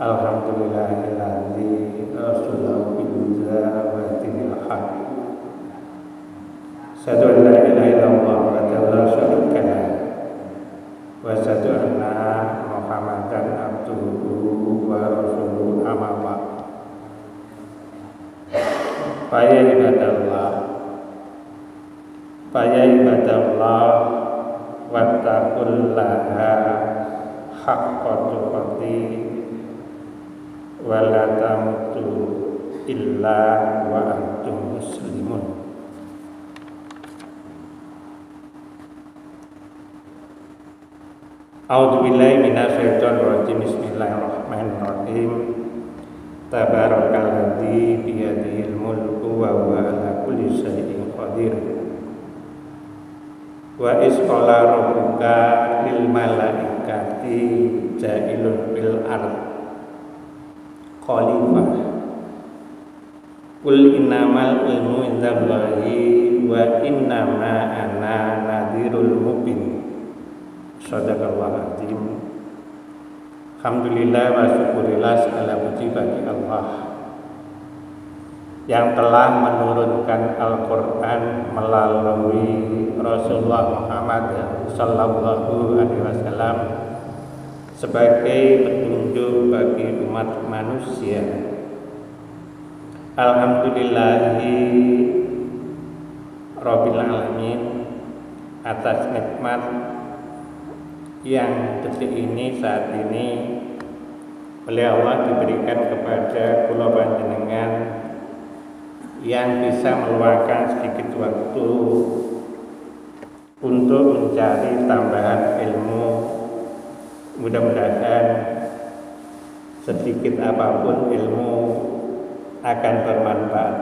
Alhamdulillahilladzi arsalahu bil huda wa dinil haq. Asyhadu an la ilaha illallah wahdahu la syarika lah wa asyhadu anna Muhammadan abduhu wa rasuluhu amma ba'd. Faya ibadallah wattaqullaha haqqa tuqatih wa la tamutu illa wa antum muslimun. A'udzu billahi minasyaitonir rajim. Bismillahirrahmanirrahim. Tabarakalladzi biyadihil mulku wa huwa ala kulli syai'in qadir. Wa isqala rabbuka lil malaikati ja'ilun fil ard khalifah. Qul innamal ilmu indallahi wa innama ana nadhirul mubin. Shadaqallahu azim. Alhamdulillah wa syukurillah, segala puji bagi Allah yang telah menurunkan Al-Quran melalui Rasulullah Muhammad sallallahu alaihi wasallam sebagai petunjuk bagi umat manusia. Alhamdulillahi Rabbil alamin atas nikmat yang detik ini, saat ini oleh Allah diberikan kepada kula panjenengan yang bisa meluangkan sedikit waktu untuk mencari tambahan ilmu. Mudah-mudahan sedikit apapun ilmu akan bermanfaat,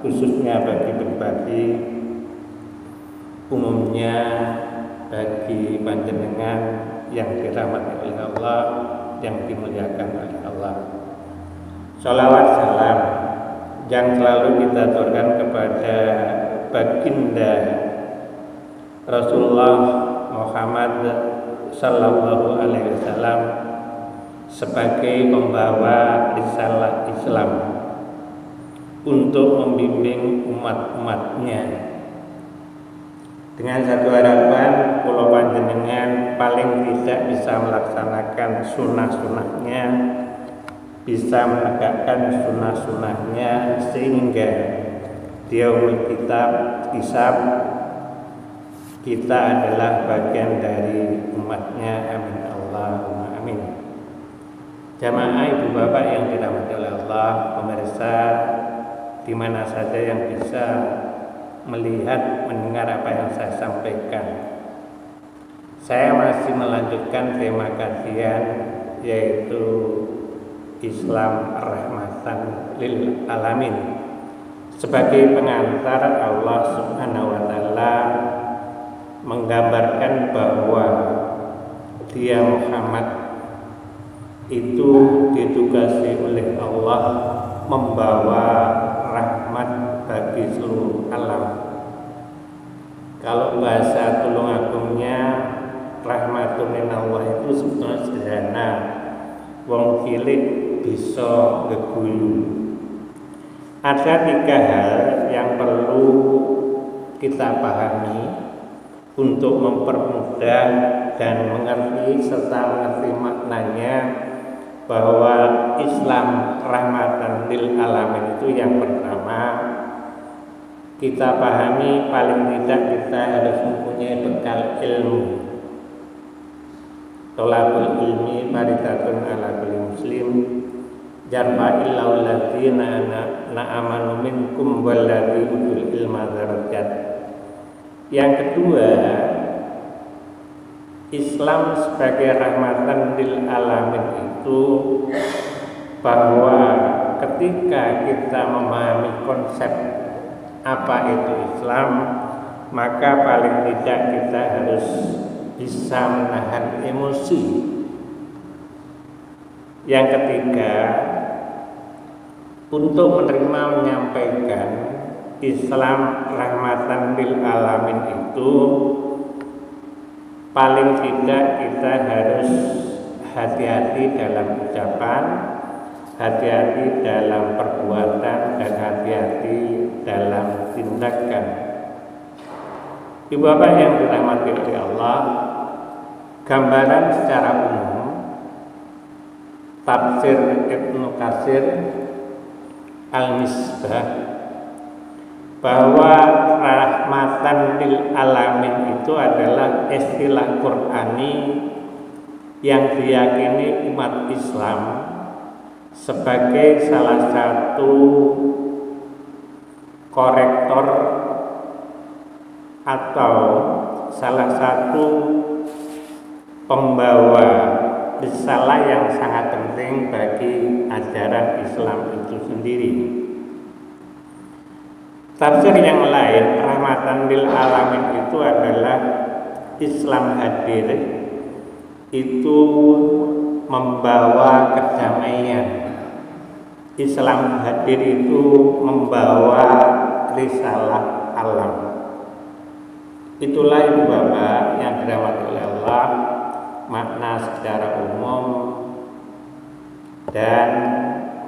khususnya bagi pribadi, umumnya bagi panjenengan yang dirahmati oleh Allah, yang dimuliakan oleh Allah. Sholawat salam yang selalu kita aturkan kepada baginda Rasulullah Muhammad sallallahu alaihi wasallam sebagai pembawa risalah Islam untuk membimbing umat-umatnya. Dengan satu harapan, kula panjenengan paling tidak bisa melaksanakan sunnah-sunnahnya, bisa menegakkan sunnah-sunnahnya, sehingga di yaumul hisab kita adalah bagian dari umatnya. Amin Allahumma amin. Jamaah ibu bapak yang dirahmati oleh Allah, pemirsa di mana saja yang bisa melihat, mendengar apa yang saya sampaikan. Saya masih melanjutkan tema kajian, yaitu Islam rahmatan lil alamin. Sebagai pengantar, Allah Subhanahu wa taala menggambarkan bahwa Dia Muhammad itu ditugasi oleh Allah membawa rahmat bagi seluruh alam. Kalau bahasa tulungagungnya, rahmatun minallah itu sebetulnya sederhana. Wong cilik bisa geguyu. Ada 3 hal yang perlu kita pahami untuk mempermudah dan mengerti serta mengerti maknanya, bahwa Islam rahmatan lil alamin itu yang pertama kita pahami, paling tidak kita harus mempunyai bekal ilmu. Thalabul ilmi faridatun ala kulli muslim yarfa'il ladzina na'amanu minkum walladzi utul ilma darajat. Yang kedua, Islam sebagai rahmatan lil alamin itu bahwa ketika kita memahami konsep apa itu Islam, maka paling tidak kita harus bisa menahan emosi. Yang ketiga, untuk menerima menyampaikan Islam rahmatan lil alamin itu paling tidak kita harus hati-hati dalam ucapan, hati-hati dalam perbuatan, dan hati-hati dalam tindakan. Ibu bapak yang dirahmati oleh Allah, gambaran secara umum tafsir Ibnu Katsir Al-Misbah bahwa rahmatan lil alamin itu adalah istilah Qur'ani yang diyakini umat Islam sebagai salah satu korektor atau salah satu pembawa risalah yang sangat penting bagi ajaran Islam itu sendiri. Tafsir yang lain, rahmatan lil alamin itu adalah Islam hadir itu membawa kedamaian. Islam hadir itu membawa risalah alam. Itulah ibu bapak yang dirahmati oleh Allah, makna secara umum dan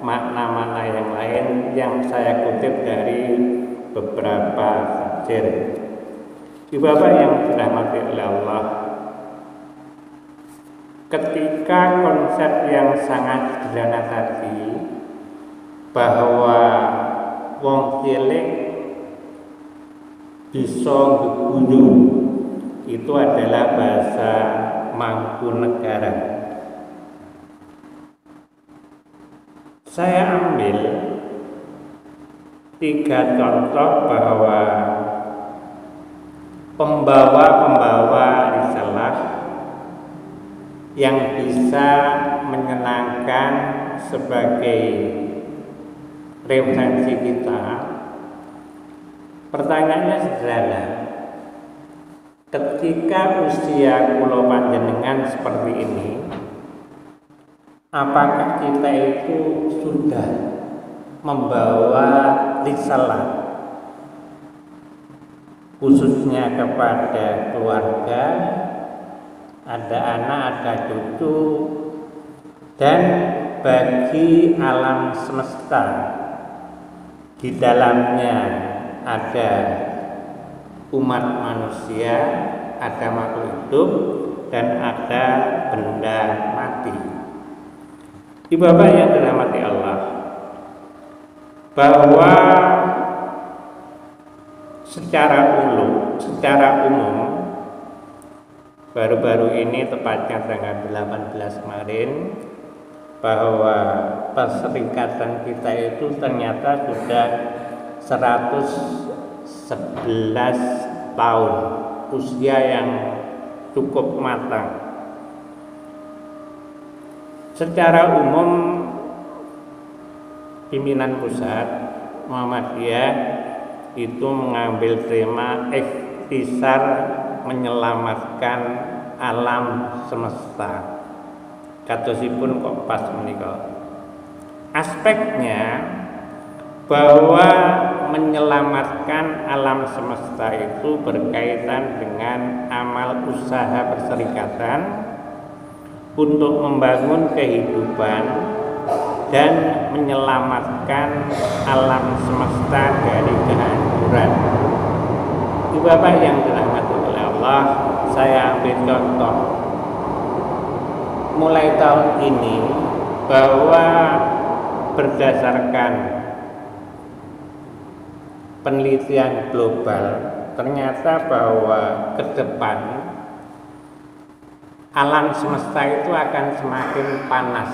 makna-makna yang lain yang saya kutip dari beberapa tafsir. Ibu bapak yang dirahmati oleh Allah, ketika konsep yang sangat sederhana tadi bahwa wong cilik bisa geguyu itu adalah bahasa Mangkunegara. Saya ambil 3 contoh bahwa pembawa risalah yang bisa menyenangkan sebagai referensi kita. Pertanyaannya sederhana. Ketika usia kula panjenengan seperti ini, apakah kita itu sudah membawa risalah khususnya kepada keluarga, ada anak, ada cucu, dan bagi alam semesta? Di dalamnya ada umat manusia, ada makhluk hidup, dan ada benda mati. Ibu bapak yang dirahmati Allah, bahwa secara umum baru-baru ini, tepatnya tanggal 18 kemarin, bahwa perserikatan kita itu ternyata sudah 111 tahun, usia yang cukup matang. Secara umum pimpinan pusat Muhammadiyah itu mengambil tema ikhtisar menyelamatkan alam semesta. Katosipun kok pas menika. Aspeknya bahwa menyelamatkan alam semesta itu berkaitan dengan amal usaha perserikatan untuk membangun kehidupan dan menyelamatkan alam semesta dari kehancuran. Ibu bapak yang dirahmati oleh Allah, saya ambil contoh mulai tahun ini bahwa berdasarkan penelitian global ternyata bahwa ke depan alam semesta itu akan semakin panas.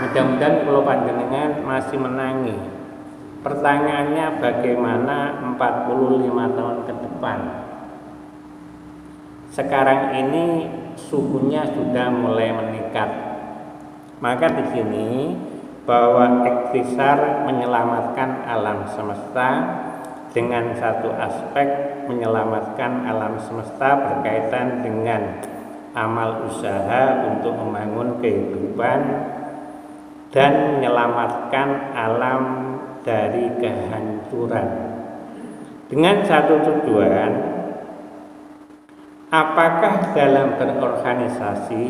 Mudah-mudahan kalau panjenengan masih menangi. Pertanyaannya bagaimana 45 tahun ke depan? Sekarang ini suhunya sudah mulai meningkat. Maka di sini bahwa ikhtisar menyelamatkan alam semesta dengan satu aspek menyelamatkan alam semesta berkaitan dengan amal usaha untuk membangun kehidupan dan menyelamatkan alam dari kehancuran dengan satu tujuan apakah dalam berorganisasi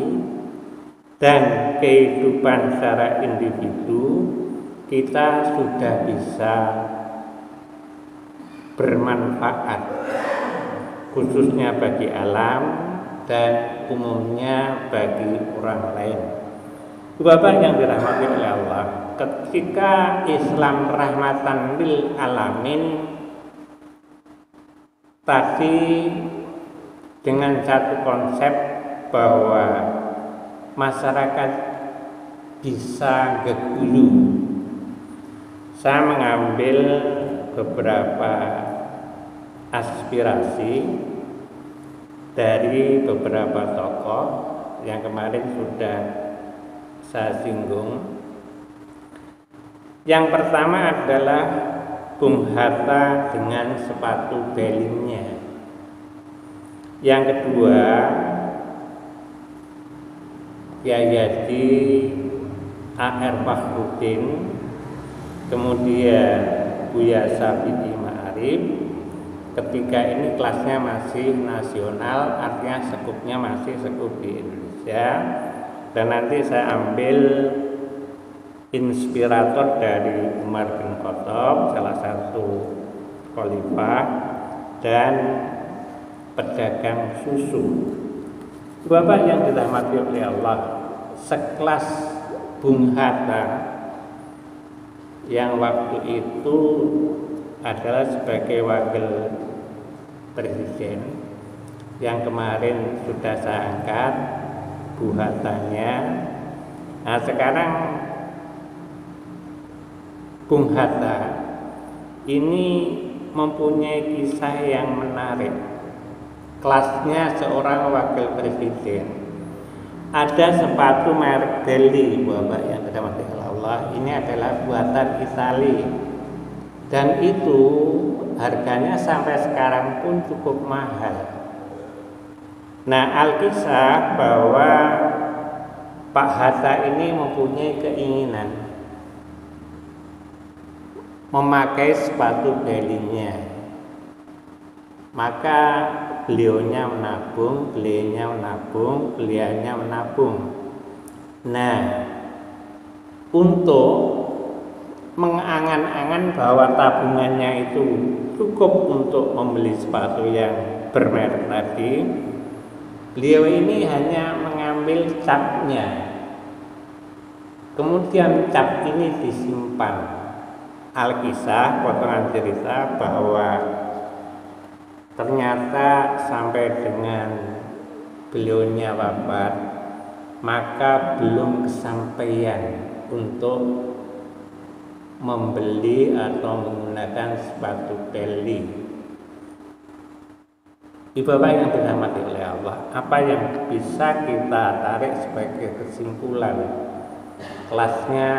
dan kehidupan secara individu kita sudah bisa bermanfaat, khususnya bagi alam dan umumnya bagi orang lain. Bapak yang dirahmati oleh Allah, ketika Islam rahmatan lil alamin tadi dengan satu konsep bahwa masyarakat bisa geguyu, saya mengambil beberapa aspirasi dari beberapa tokoh yang kemarin sudah saya singgung. Yang pertama adalah Bung Hatta dengan sepatu belingnya. Yang kedua Yayadi A.R. Fakhrudin, kemudian Buya Safi'i Ma'arif. Ketiga ini kelasnya masih nasional, artinya sekupnya masih sekup di Indonesia. Dan nanti saya ambil inspirator dari Umar bin Khattab, salah satu khalifah dan pedagang susu. Bapak yang dirahmati oleh Allah, sekelas Bung Hatta yang waktu itu adalah sebagai wakil presiden, yang kemarin sudah saya angkat Bu Hattanya. Nah sekarang Bung Hatta ini mempunyai kisah yang menarik. Kelasnya seorang wakil presiden, ada sepatu merek Deli, Bapak yang dirahmati Allah, ini adalah buatan Itali dan itu harganya sampai sekarang pun cukup mahal. Nah, alkisah bahwa Pak Hatta ini mempunyai keinginan memakai sepatu Delinya, maka beliaunya menabung, beliaunya menabung. Nah, untuk mengangan-angan bahwa tabungannya itu cukup untuk membeli sepatu yang bermerek tadi, beliau ini hanya mengambil capnya, kemudian cap ini disimpan. Alkisah potongan cerita bahwa ternyata sampai dengan beliaunya wafat, maka belum kesampaian untuk membeli atau menggunakan sepatu Deli. Bapak yang dirahmati oleh Allah, apa yang bisa kita tarik sebagai kesimpulan? Kelasnya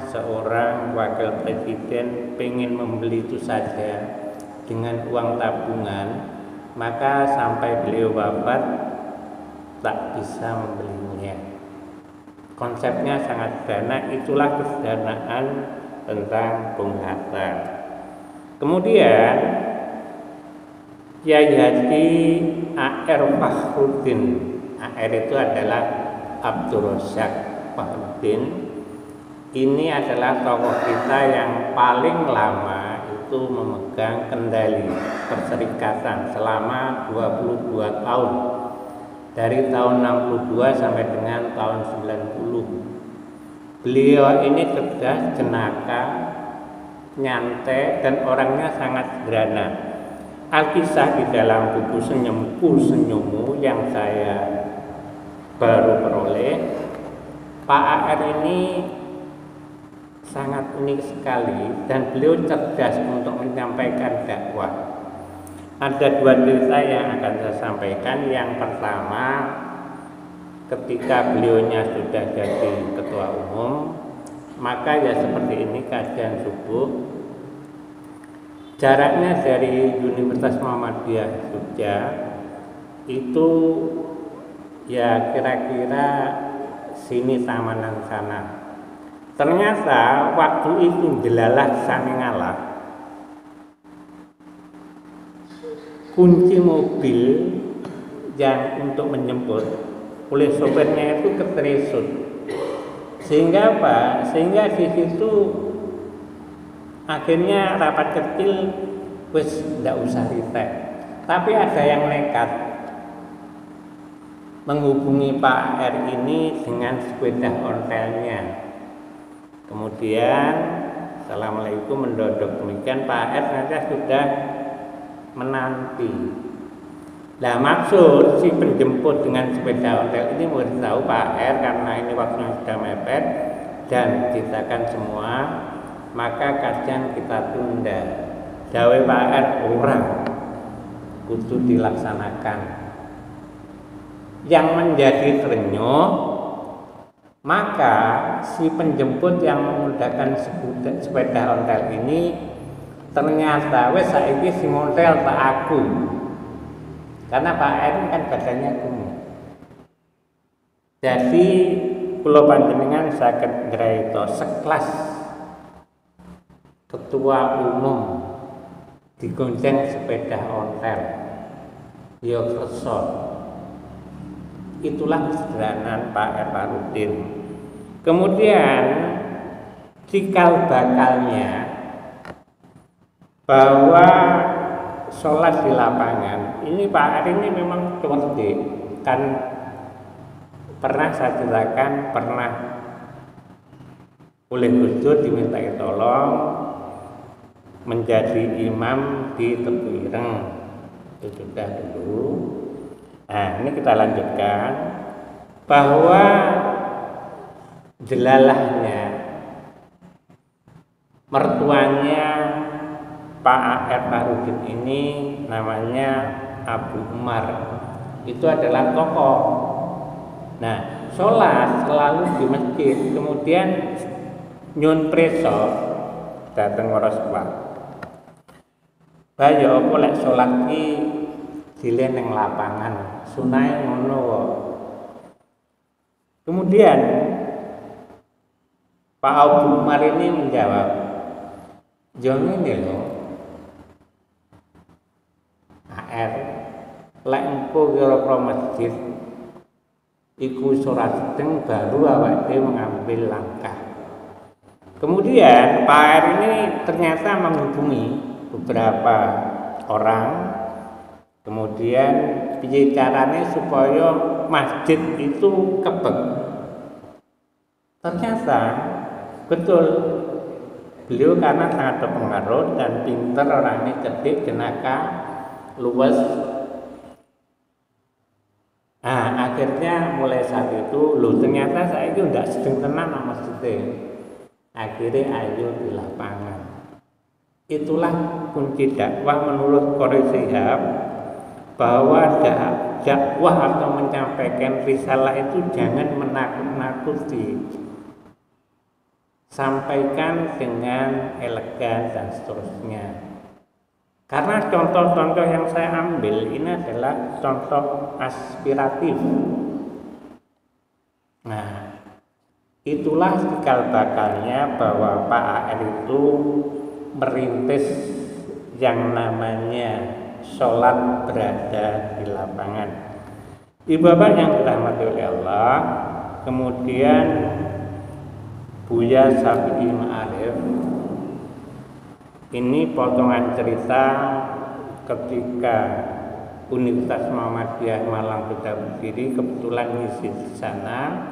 seorang wakil presiden pengen membeli itu saja dengan uang tabungan, maka sampai beliau wafat tak bisa membelinya. Konsepnya sangat sederhana, itulah kesederhanaan tentang Bung Hatta. Kemudian Kyai Haji A.R. Fakhrudin, A.R. itu adalah Abdul Razak Fakhrudin. Ini adalah tokoh kita yang paling lama itu memegang kendali perserikatan selama 22 tahun, dari tahun 62 sampai dengan tahun 90. Beliau ini cerdas, jenaka, nyantai, dan orangnya sangat sederhana. Alkisah di dalam buku Senyumku Senyummu yang saya baru peroleh, Pak A.R. ini sangat unik sekali dan beliau cerdas untuk menyampaikan dakwah. Ada dua cerita yang akan saya sampaikan. Yang pertama, ketika beliaunya sudah jadi ketua umum, maka ya seperti ini kajian subuh, jaraknya dari Universitas Muhammadiyah Jogja itu ya kira-kira sini Tamanan sana. Ternyata waktu itu delalah sami ngalah, kunci mobil yang untuk menjemput oleh sopirnya itu keterisut. Sehingga apa? Sehingga di situ akhirnya rapat kecil wis ndak usah ritek. Tapi ada yang nekat menghubungi Pak R ini dengan sepeda ontelnya. Kemudian Assalamualaikum mendodok, demikian Pak R ternyata sudah menanti. Nah, maksud si penjemput dengan sepeda ontel ini memberitahu Pak R karena ini waktunya sudah mepet dan kita kan semua, maka kajian kita tunda. Dawe Pak R orang kudu dilaksanakan. Yang menjadi terenyuh, maka si penjemput yang menggunakan sepeda ontel ini ternyata wes saiki si ontel tak aku. Karena Pak R ini kan badannya gemuk. Jadi kula panjenengan saged ngraita sekelas ketua umum digonceng sepeda ontel. Ya kersa. Itulah kesederhanaan Pak R. Farudin. Kemudian cikal bakalnya bahwa sholat di lapangan ini Pak R ini memang cerdik, kan pernah saya ceritakan, pernah oleh Gus Dur dimintai tolong menjadi imam di Tebu Ireng. Itu sudah dulu. Nah, ini kita lanjutkan bahwa jelalahnya mertuanya Pak R. Farudin ini namanya Abu Umar. Itu adalah tokoh. Nah, sholat selalu di masjid. Kemudian nyun preso dateng Waroswa. Bayo apa lek sholat ki dile ning lapangan, sunahe ngono kok. Kemudian Pak Abu Umar ini menjawab, "Jangan ini loh. AR lek engko kira-kira masjid iku sholat sedeng baru awake mengambil langkah." Kemudian Pak R ini ternyata menghubungi beberapa orang, kemudian piye carane supaya masjid itu kebek. Ternyata betul beliau karena sangat berpengaruh dan pinter, orangnya cerdik, jenaka, luwes. Nah, akhirnya mulai saat itu, ternyata saya itu tidak sedang tenang sama masjid. Akhirnya ayo di lapangan. Itulah kunci dakwah menurut Qori Shihab, bahwa dakwah atau menyampaikan risalah itu jangan menakut-nakuti. Sampaikan dengan elegan dan seterusnya. Karena contoh-contoh yang saya ambil ini adalah contoh aspiratif. Nah, itulah cikal bakalnya bahwa Pak AR itu merintis yang namanya sholat berada di lapangan. Ibu bapak yang dirahmati oleh Allah, kemudian Buya Syafi'i Ma'arif ini potongan cerita ketika Universitas Muhammadiyah Malang sudah berdiri, kebetulan ngisi di sana,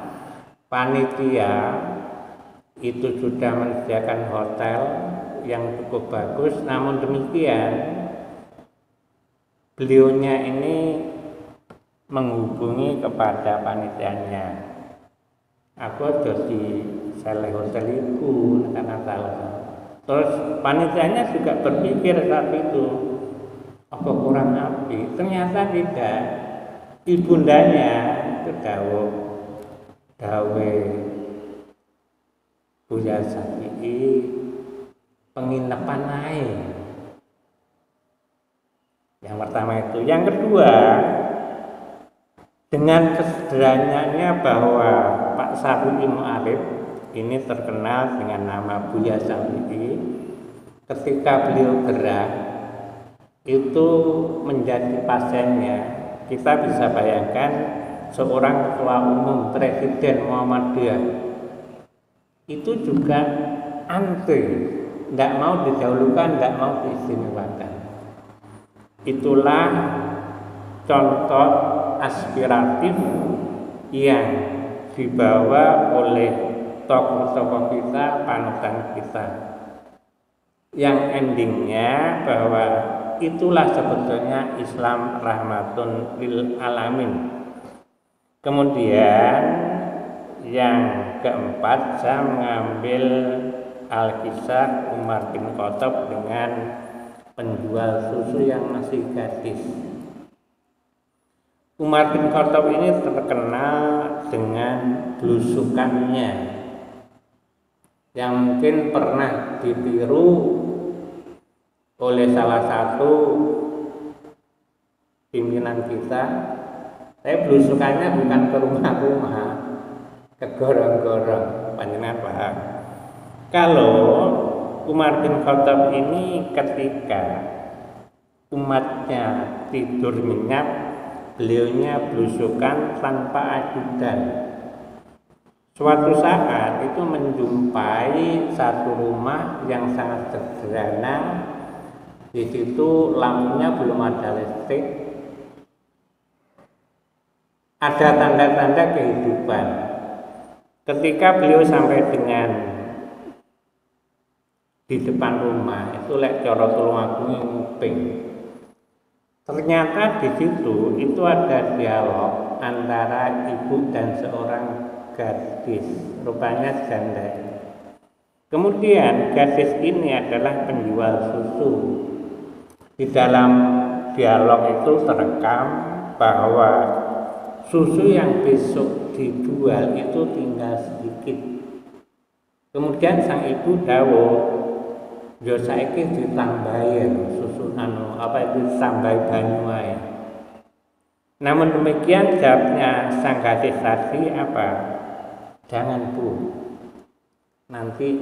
panitia itu sudah menyediakan hotel yang cukup bagus. Namun demikian beliaunya ini menghubungi kepada panitianya, aku jadi seleh hotel itu karena salah. Terus panitianya juga berpikir saat itu, apa kurang api? Ternyata tidak. Ibundanya itu dawe Buya Syafi'i penginapan naik. Yang pertama itu. Yang kedua, dengan kesederhanaannya bahwa Pak Syafi'i Mu'arif ini terkenal dengan nama Buya Syafi'i, ketika beliau gerah itu menjadi pasiennya kita bisa bayangkan seorang ketua umum Presiden Muhammadiyah itu juga anti, tidak mau didahulukan, tidak mau diistimewakan. Itulah contoh aspiratif yang dibawa oleh tokoh-tokoh kita, panutan kita, yang endingnya bahwa itulah sebetulnya Islam rahmatun lil alamin. Kemudian yang keempat, saya mengambil Alkisah Umar bin Khattab dengan penjual susu yang masih gadis. Umar bin Khattab ini terkenal dengan belusukannya yang mungkin pernah ditiru oleh salah satu pimpinan kita. Tapi belusukannya bukan ke rumah-rumah, ke gorong-gorong. Panjenengan paham? Kalau Umar bin Khattab ini ketika umatnya tidur nyenyak, beliaunya belusukan tanpa ajudan. Suatu saat itu menjumpai satu rumah yang sangat sederhana. Di situ lampunya belum ada listrik. Ada tanda-tanda kehidupan. Ketika beliau sampai dengan di depan rumah, itu lek cara tulung aku nguping. Ternyata di situ itu ada dialog antara ibu dan seorang gadis, rupanya janda. Kemudian gadis ini adalah penjual susu. Di dalam dialog itu terekam bahwa susu yang besok dijual itu tinggal sedikit. Kemudian sang ibu dawuh, yo saiki ditambahi susu tambahi banyu ae. Namun demikian jawabnya sang gadis tadi apa? Jangan Bu, nanti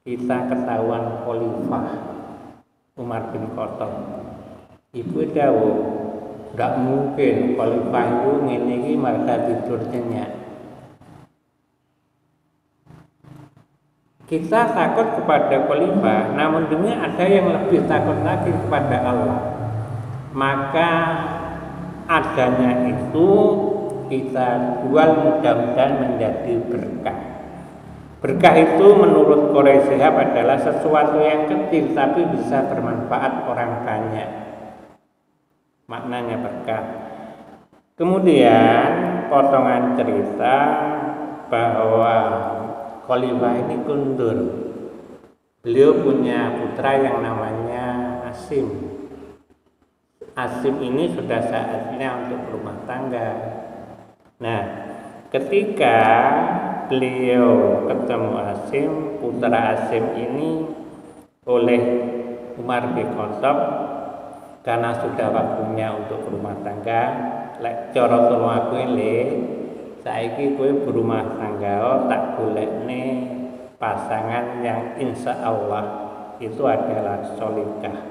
kita ketahuan khalifah Umar bin Khattab. Ibu dawuh, ndak mungkin khalifah itu ngene iki malah tidur nyenyak. Kita takut kepada khalifah, namun dunia ada yang lebih takut lagi kepada Allah. Maka adanya itu kita jual mudah-mudahan menjadi berkah. Berkah itu menurut Quraisy Shihab adalah sesuatu yang kecil tapi bisa bermanfaat orang banyak. Maknanya berkah. Kemudian potongan cerita bahwa khalifah ini kundur. Beliau punya putra yang namanya Asim. Asim ini sudah saatnya untuk berumah tangga. Nah, ketika beliau ketemu Asim, putra Asim ini oleh Umar bin Khattab, karena sudah waktunya untuk berumah tangga, lek cara tulung aku le, saiki kowe berumah tangga tak golekne pasangan yang insya Allah itu adalah solikah.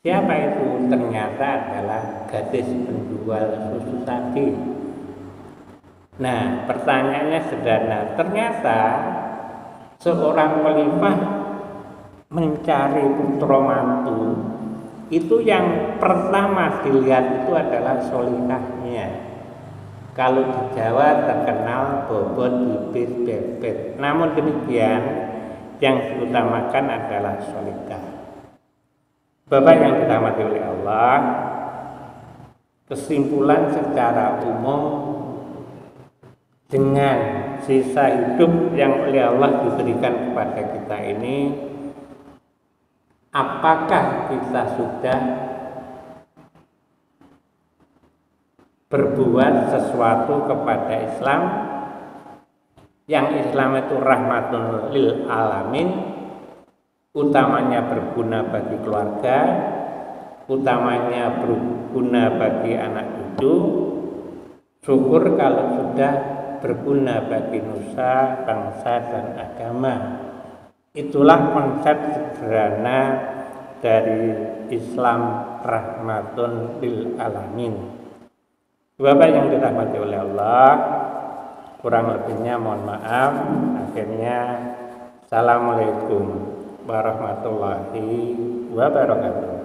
Siapa itu? Ternyata adalah gadis penjual susu tadi. Nah, pertanyaannya sederhana. Ternyata seorang khalifah mencari putra mantu itu yang pertama dilihat itu adalah solikahnya. Kalau di Jawa terkenal bobot, bibit, bebet. Namun demikian yang diutamakan adalah solikah. Bapak yang dirahmati oleh Allah, kesimpulan secara umum dengan sisa hidup yang oleh Allah diberikan kepada kita ini, apakah kita sudah berbuat sesuatu kepada Islam yang Islam itu rahmatun lil alamin, utamanya berguna bagi keluarga, utamanya berguna bagi anak cucu. Syukur kalau sudah berguna bagi nusa, bangsa, dan agama. Itulah konsep sederhana dari Islam rahmatun lil alamin. Bapak yang dirahmati oleh Allah, kurang lebihnya mohon maaf. Akhirnya, assalamualaikum warahmatullahi wabarakatuh.